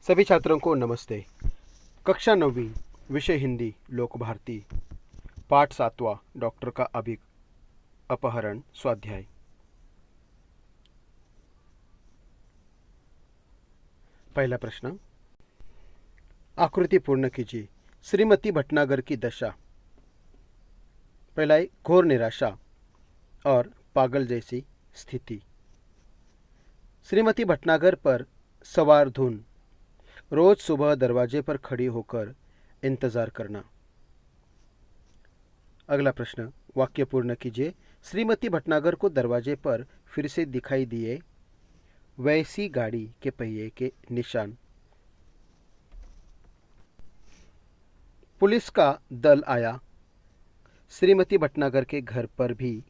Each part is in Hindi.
सभी छात्रों को नमस्ते। कक्षा 9वीं, विषय हिंदी, लोक भारती, पाठ 7वां, डॉक्टर का अपहरण, स्वाध्याय। पहला प्रश्न, आकृति पूर्ण कीजिए। श्रीमती भटनागर की दशा। पहला है घोर निराशा और पागल जैसी स्थिति। श्रीमती भटनागर पर सवार धुन, रोज सुबह दरवाजे पर खड़ी होकर इंतजार करना। अगला प्रश्न, वाक्य पूर्ण कीजिए। श्रीमती भटनागर को दरवाजे पर फिर से दिखाई दिए वैसी गाड़ी के पहिए के निशान। पुलिस का दल आया श्रीमती भटनागर के घर पर भी।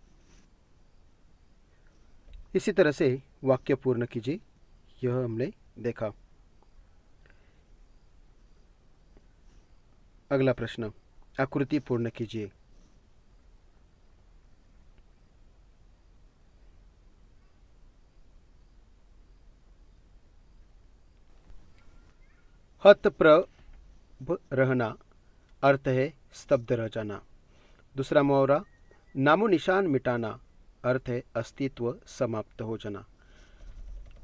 इसी तरह से वाक्य पूर्ण कीजिए। यह हमने देखा। अगला प्रश्न, आकृति पूर्ण कीजिए। हतप्रभ रहना, अर्थ है स्तब्ध रह जाना। दूसरा मुहावरा, नामो निशान मिटाना, अर्थ है अस्तित्व समाप्त हो जाना।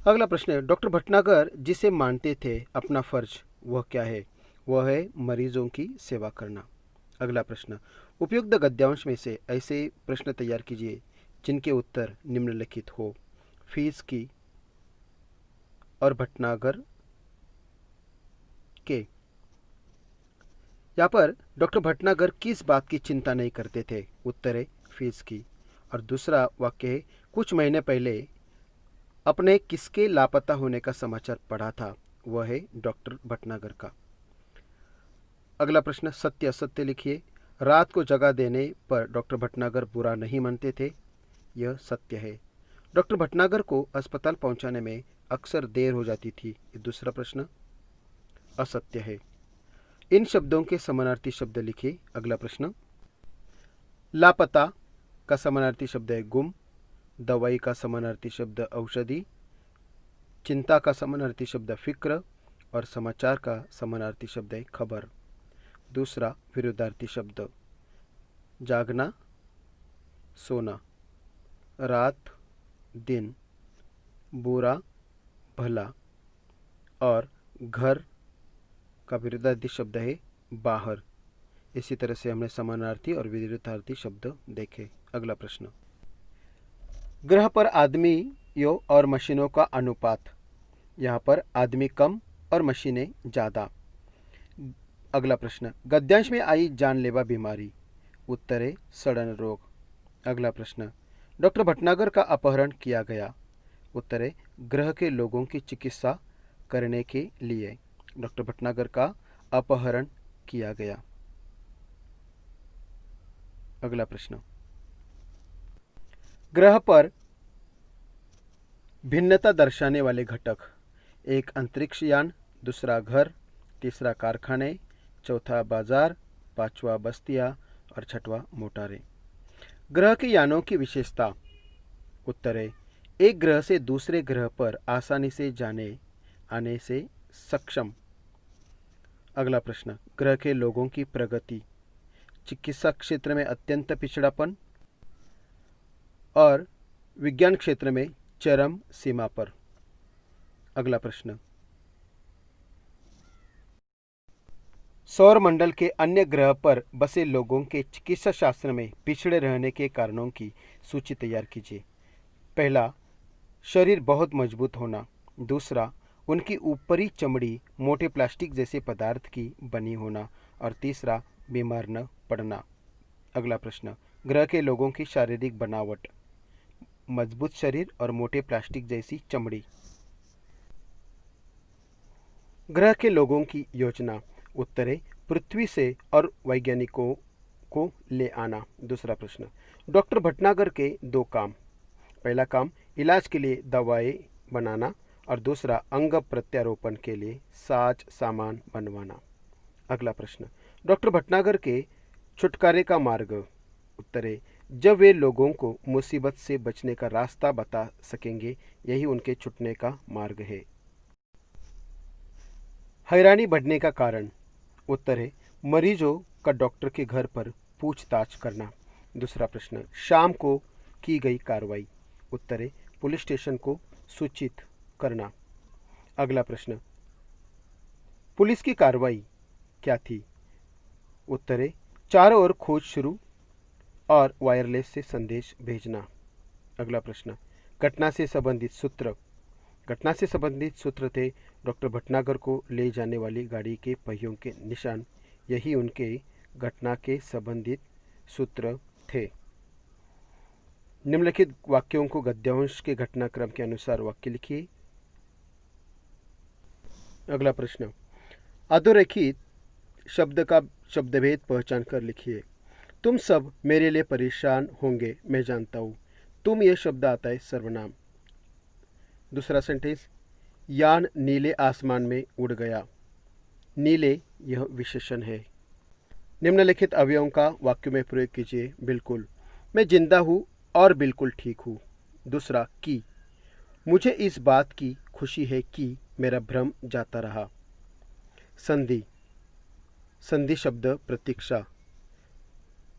अगला प्रश्न है, डॉक्टर भटनागर जिसे मानते थे अपना फर्ज, वह क्या है? वह है मरीजों की सेवा करना। अगला प्रश्न, उपयुक्त गद्यांश में से ऐसे प्रश्न तैयार कीजिए जिनके उत्तर निम्नलिखित हो। फीस की और भटनागर के। यहाँ पर डॉक्टर भटनागर किस बात की चिंता नहीं करते थे? उत्तर है फीस की। और दूसरा वाक्य है, कुछ महीने पहले अपने किसके लापता होने का समाचार पढ़ा था? वह है डॉक्टर भटनागर का। अगला प्रश्न, सत्य असत्य लिखिए। रात को जगा देने पर डॉक्टर भटनागर बुरा नहीं मानते थे। यह सत्य है। डॉक्टर भटनागर को अस्पताल पहुंचाने में अक्सर देर हो जाती थी। ये दूसरा प्रश्न असत्य है। इन शब्दों के समानार्थी शब्द लिखिए। अगला प्रश्न, लापता का समानार्थी शब्द है गुम, दवाई का समानार्थी शब्द औषधि, चिंता का समानार्थी शब्द फिक्र और समाचार का समानार्थी शब्द है खबर। दूसरा विरुद्धार्थी शब्द, जागना, सोना, रात, दिन, बुरा, भला और घर का विरुद्धार्थी शब्द है बाहर। इसी तरह से हमने समानार्थी और विरुद्धार्थी शब्द देखे। अगला प्रश्न, ग्रह पर आदमियों और मशीनों का अनुपात। यहाँ पर आदमी कम और मशीनें ज़्यादा। अगला प्रश्न, गद्यांश में आई जानलेवा बीमारी। उत्तर है सड़न रोग। अगला प्रश्न, डॉक्टर भटनागर का अपहरण किया गया। उत्तर है ग्रह के लोगों की चिकित्सा करने के लिए डॉक्टर भटनागर का अपहरण किया गया। अगला प्रश्न, ग्रह पर भिन्नता दर्शाने वाले घटक। एक अंतरिक्ष यान, दूसरा घर, तीसरा कारखाने, चौथा बाजार, पांचवा बस्तियां और छठवां मोटारें। ग्रह के यानों की विशेषता। उत्तर है एक ग्रह से दूसरे ग्रह पर आसानी से जाने आने से सक्षम। अगला प्रश्न, ग्रह के लोगों की प्रगति। चिकित्सा क्षेत्र में अत्यंत पिछड़ापन और विज्ञान क्षेत्र में चरम सीमा पर। अगला प्रश्न, सौर मंडल के अन्य ग्रह पर बसे लोगों के चिकित्सा शास्त्र में पिछड़े रहने के कारणों की सूची तैयार कीजिए। पहला, शरीर बहुत मजबूत होना। दूसरा, उनकी ऊपरी चमड़ी मोटे प्लास्टिक जैसे पदार्थ की बनी होना। और तीसरा, बीमार न पड़ना। अगला प्रश्न, ग्रह के लोगों की शारीरिक बनावट। मजबूत शरीर और मोटे प्लास्टिक जैसी चमड़ी। ग्रह के लोगों की योजना। उत्तर है पृथ्वी से और वैज्ञानिकों को ले आना। दूसरा प्रश्न, डॉक्टर भटनागर के दो काम। पहला काम इलाज के लिए दवाएं बनाना और दूसरा अंग प्रत्यारोपण के लिए साज सामान बनवाना। अगला प्रश्न, डॉक्टर भटनागर के छुटकारे का मार्ग। उत्तर है जब वे लोगों को मुसीबत से बचने का रास्ता बता सकेंगे, यही उनके छुटने का मार्ग है। हैरानी बढ़ने का कारण। उत्तर है मरीजों का डॉक्टर के घर पर पूछताछ करना। दूसरा प्रश्न, शाम को की गई कार्रवाई। उत्तर है पुलिस स्टेशन को सूचित करना। अगला प्रश्न, पुलिस की कार्रवाई क्या थी। उत्तर है चारों ओर खोज शुरू और वायरलेस से संदेश भेजना। अगला प्रश्न, घटना से संबंधित सूत्र। घटना से संबंधित सूत्र थे डॉक्टर भटनागर को ले जाने वाली गाड़ी के पहियों के निशान, यही उनके घटना के संबंधित सूत्र थे। निम्नलिखित वाक्यों को गद्यांश के घटनाक्रम के अनुसार वाक्य लिखिए। अगला प्रश्न, अधोरेखित शब्द का शब्दभेद पहचान कर लिखिए। तुम सब मेरे लिए परेशान होंगे, मैं जानता हूँ। तुम यह शब्द आता है सर्वनाम। दूसरा सेंटेंस, यान नीले आसमान में उड़ गया। नीले यह विशेषण है। निम्नलिखित अवयवों का वाक्य में प्रयोग कीजिए। बिल्कुल, मैं जिंदा हूँ और बिल्कुल ठीक हूँ। दूसरा, कि मुझे इस बात की खुशी है कि मेरा भ्रम जाता रहा। संधि। संधि शब्द प्रतीक्षा।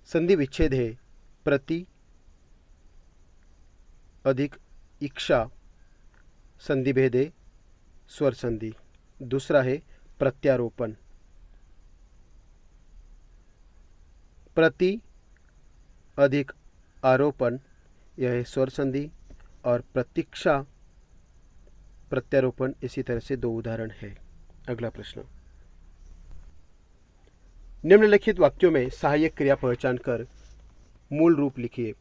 संधि विच्छेद है प्रति अधिक इच्छा। संधि भेद है स्वर संधि। दूसरा है प्रत्यारोपण। प्रति अधिक आरोपण, यह है स्वर संधि। और प्रतीक्षा प्रत्यारोपण, इसी तरह से दो उदाहरण है। अगला प्रश्न, निम्नलिखित वाक्यों में सहायक क्रिया पहचान कर मूल रूप लिखिए।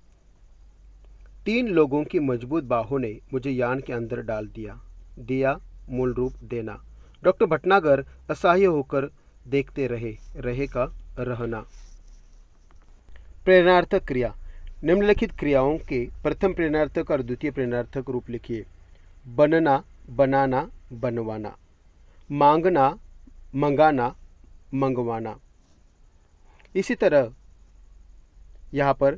3 लोगों की मजबूत बाहों ने मुझे यान के अंदर डाल दिया। दिया मूल रूप देना। डॉक्टर भटनागर असहाय होकर देखते रहे। रहे का रहना। प्रेरणार्थक क्रिया। निम्नलिखित क्रियाओं के प्रथम प्रेरणार्थक और द्वितीय प्रेरणार्थक रूप लिखिए। बनना, बनाना, बनवाना। मांगना, मंगाना, मंगवाना। इसी तरह यहाँ पर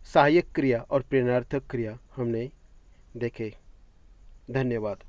सहायक क्रिया और प्रेरणार्थक क्रिया हमने देखे। धन्यवाद।